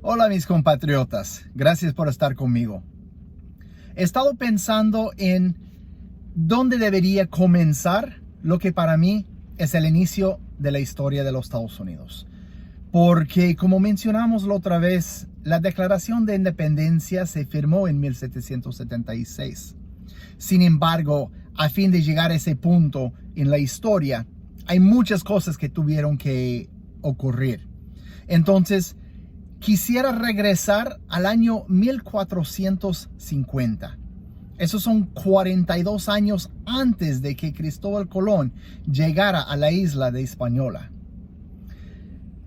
Hola mis compatriotas, gracias por estar conmigo. He estado pensando en dónde debería comenzar lo que para mí es el inicio de la historia de los Estados Unidos. Porque como mencionamos la otra vez, la Declaración de Independencia se firmó en 1776. Sin embargo, a fin de llegar a ese punto en la historia, hay muchas cosas que tuvieron que ocurrir. Entonces, quisiera regresar al año 1450. Esos son 42 años antes de que Cristóbal Colón llegara a la isla de Hispaniola.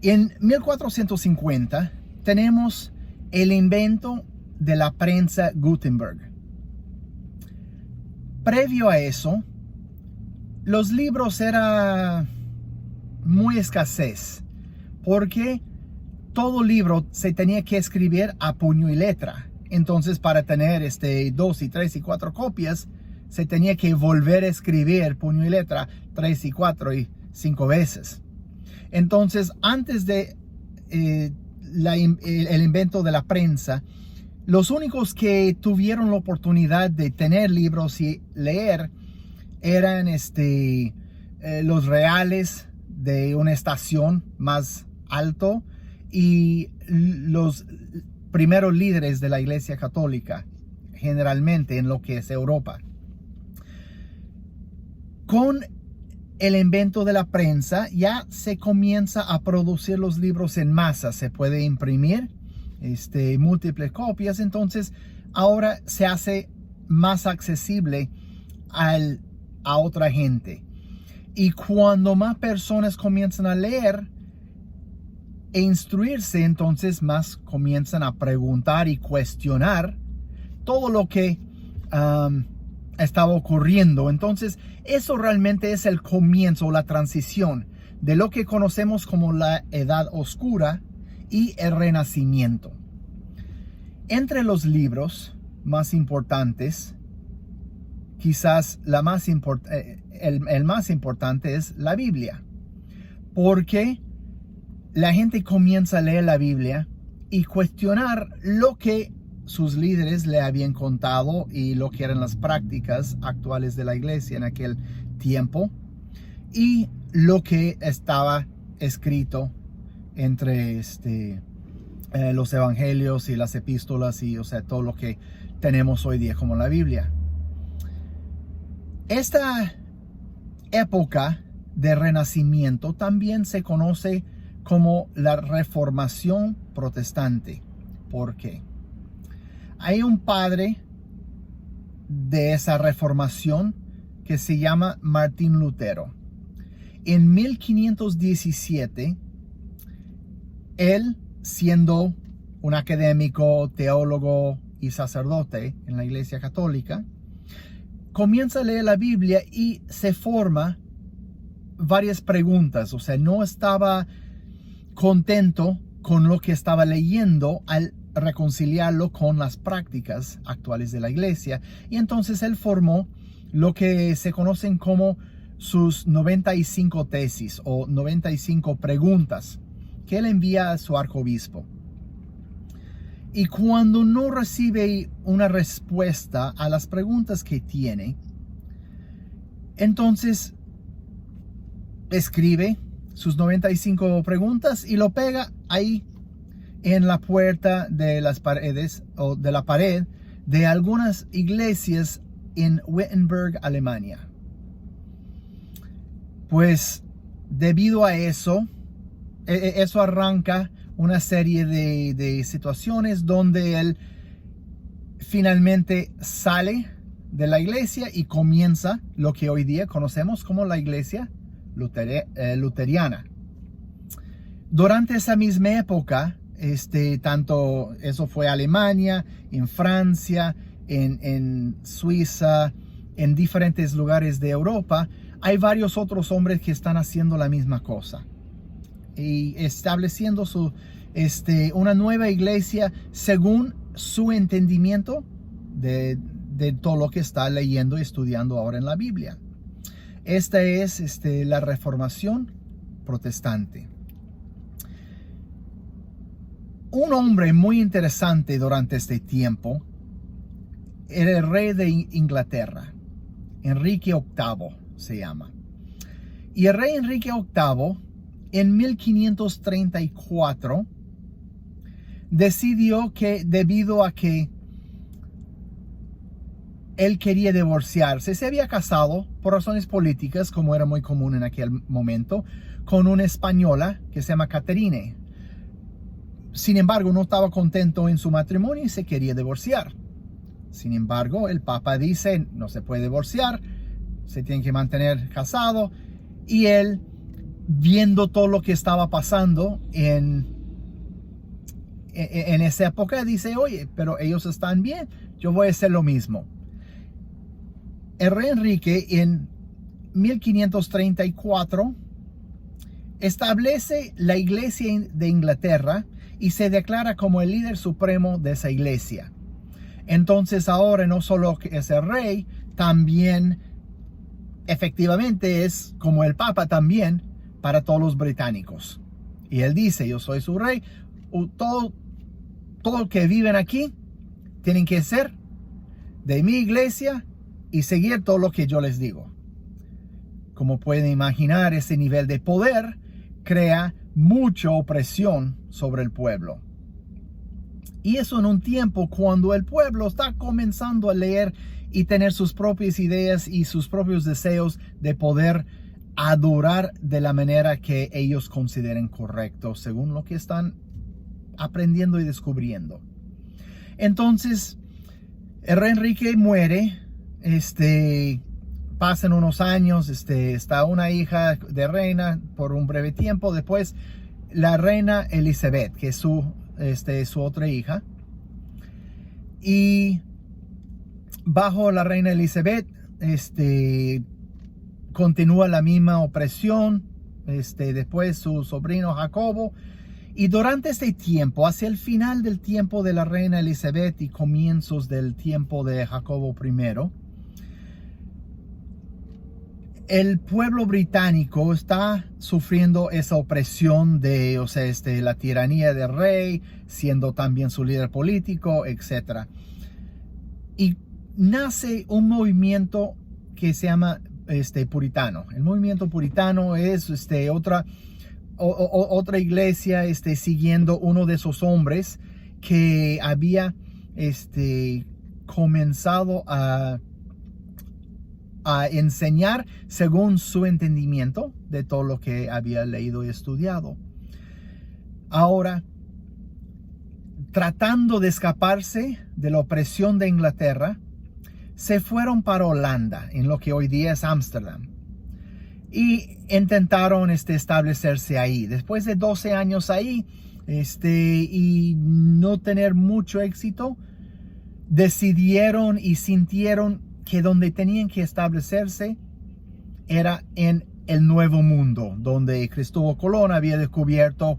En 1450 tenemos el invento de la prensa Gutenberg. Previo a eso, los libros eran muy escasez, porque todo libro se tenía que escribir a puño y letra. Entonces, para tener 2 y 3 y 4 copias, se tenía que volver a escribir puño y letra 3 y 4 y 5 veces. Entonces, antes de el invento de la prensa, los únicos que tuvieron la oportunidad de tener libros y leer eran los reales de una estación más alto y los primeros líderes de la Iglesia Católica, generalmente en lo que es Europa. Con el invento de la prensa ya se comienza a producir los libros en masa, se puede imprimir múltiples copias, entonces ahora se hace más accesible a otra gente. Y cuando más personas comienzan a leer e instruirse, entonces más comienzan a preguntar y cuestionar todo lo que estaba ocurriendo. Entonces, eso realmente es el comienzo, la transición de lo que conocemos como la Edad Oscura y el Renacimiento. Entre los libros más importantes, quizás el más importante es la Biblia, porque la gente comienza a leer la Biblia y cuestionar lo que sus líderes le habían contado y lo que eran las prácticas actuales de la iglesia en aquel tiempo y lo que estaba escrito entre los evangelios y las epístolas y todo lo que tenemos hoy día como la Biblia. Esta época de Renacimiento también se conoce como la Reformación Protestante. ¿Por qué? Hay un padre de esa reformación que se llama Martín Lutero. En 1517, él, siendo un académico, teólogo y sacerdote en la Iglesia Católica, comienza a leer la Biblia y se forma varias preguntas. No estaba contento con lo que estaba leyendo al reconciliarlo con las prácticas actuales de la iglesia, y entonces él formó lo que se conocen como sus 95 tesis o 95 preguntas que él envía a su arzobispo. Y cuando no recibe una respuesta a las preguntas que tiene, entonces escribe sus 95 preguntas y lo pega ahí en la puerta de las paredes o de la pared de algunas iglesias en Wittenberg, Alemania. Pues debido a eso, eso arranca una serie de situaciones donde él finalmente sale de la iglesia y comienza lo que hoy día conocemos como la iglesia luteriana. Durante esa misma época, tanto eso fue Alemania, en Francia, en Suiza, en diferentes lugares de Europa, hay varios otros hombres que están haciendo la misma cosa y estableciendo una nueva iglesia según su entendimiento de todo lo que está leyendo y estudiando ahora en la Biblia. Esta es la Reformación Protestante. Un hombre muy interesante durante este tiempo era el rey de Inglaterra, Enrique VIII se llama. Y el rey Enrique VIII en 1534 decidió que debido a que él quería divorciarse, se había casado por razones políticas, como era muy común en aquel momento, con una española que se llama Caterine. Sin embargo, no estaba contento en su matrimonio y se quería divorciar. Sin embargo, el Papa dice, no se puede divorciar, se tiene que mantener casado. Y él, viendo todo lo que estaba pasando en esa época, dice, oye, pero ellos están bien, yo voy a hacer lo mismo. El rey Enrique en 1534 establece la Iglesia de Inglaterra y se declara como el líder supremo de esa iglesia. Entonces ahora no solo es el rey, también efectivamente es como el Papa también para todos los británicos. Y él dice, yo soy su rey, todo que viven aquí tienen que ser de mi iglesia y seguir todo lo que yo les digo. Como pueden imaginar, ese nivel de poder crea mucha opresión sobre el pueblo. Y eso en un tiempo cuando el pueblo está comenzando a leer y tener sus propias ideas y sus propios deseos de poder adorar de la manera que ellos consideren correcto, según lo que están aprendiendo y descubriendo. Entonces, el rey Enrique muere. Pasan unos años, está una hija de reina por un breve tiempo. Después la reina Elizabeth, que es su otra hija. Y bajo la reina Elizabeth, continúa la misma opresión. Después su sobrino Jacobo. Y durante este tiempo, hacia el final del tiempo de la reina Elizabeth y comienzos del tiempo de Jacobo I, el pueblo británico está sufriendo esa opresión de, la tiranía del rey, siendo también su líder político, etc. Y nace un movimiento que se llama puritano. El movimiento puritano es otra iglesia siguiendo uno de esos hombres que había comenzado a enseñar según su entendimiento de todo lo que había leído y estudiado. Ahora, tratando de escaparse de la opresión de Inglaterra, se fueron para Holanda, en lo que hoy día es Ámsterdam, y intentaron establecerse ahí. Después de 12 años ahí y no tener mucho éxito, decidieron y sintieron que donde tenían que establecerse era en el Nuevo Mundo, donde Cristóbal Colón había descubierto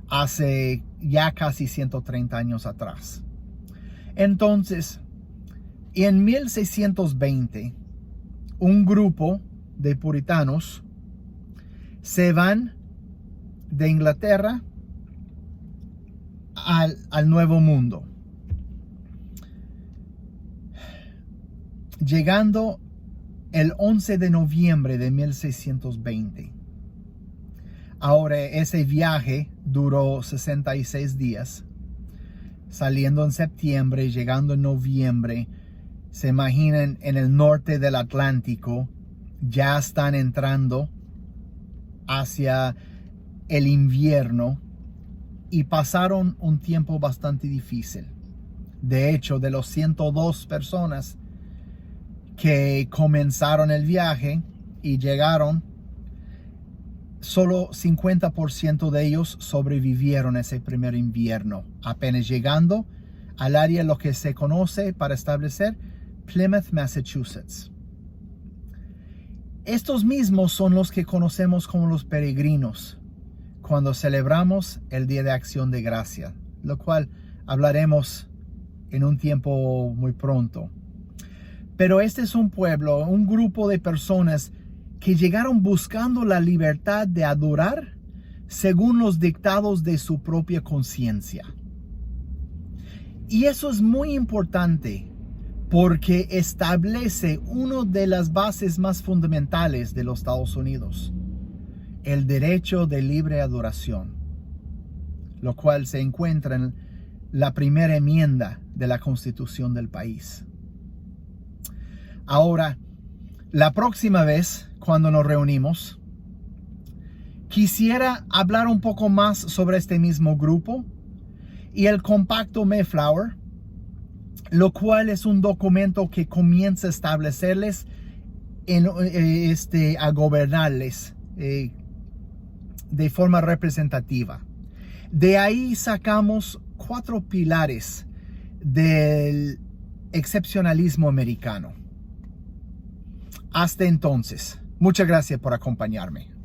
hace ya casi 130 años atrás. Entonces, en 1620, un grupo de puritanos se van de Inglaterra al Nuevo Mundo, llegando el 11 de noviembre de 1620. Ahora, ese viaje duró 66 días, saliendo en septiembre, llegando en noviembre. Se imaginan, en el norte del Atlántico, ya están entrando hacia el invierno y pasaron un tiempo bastante difícil. De hecho, de los 102 personas que comenzaron el viaje y llegaron, solo 50% de ellos sobrevivieron ese primer invierno, apenas llegando al área lo que se conoce para establecer Plymouth, Massachusetts. Estos mismos son los que conocemos como los peregrinos cuando celebramos el Día de Acción de Gracia, lo cual hablaremos en un tiempo muy pronto. Pero este es un pueblo, un grupo de personas que llegaron buscando la libertad de adorar según los dictados de su propia conciencia. Y eso es muy importante porque establece una de las bases más fundamentales de los Estados Unidos, el derecho de libre adoración, lo cual se encuentra en la primera enmienda de la Constitución del país. Ahora, la próxima vez cuando nos reunimos, quisiera hablar un poco más sobre este mismo grupo y el compacto Mayflower, lo cual es un documento que comienza a establecerles a gobernarles de forma representativa. De ahí sacamos 4 pilares del excepcionalismo americano. Hasta entonces, muchas gracias por acompañarme.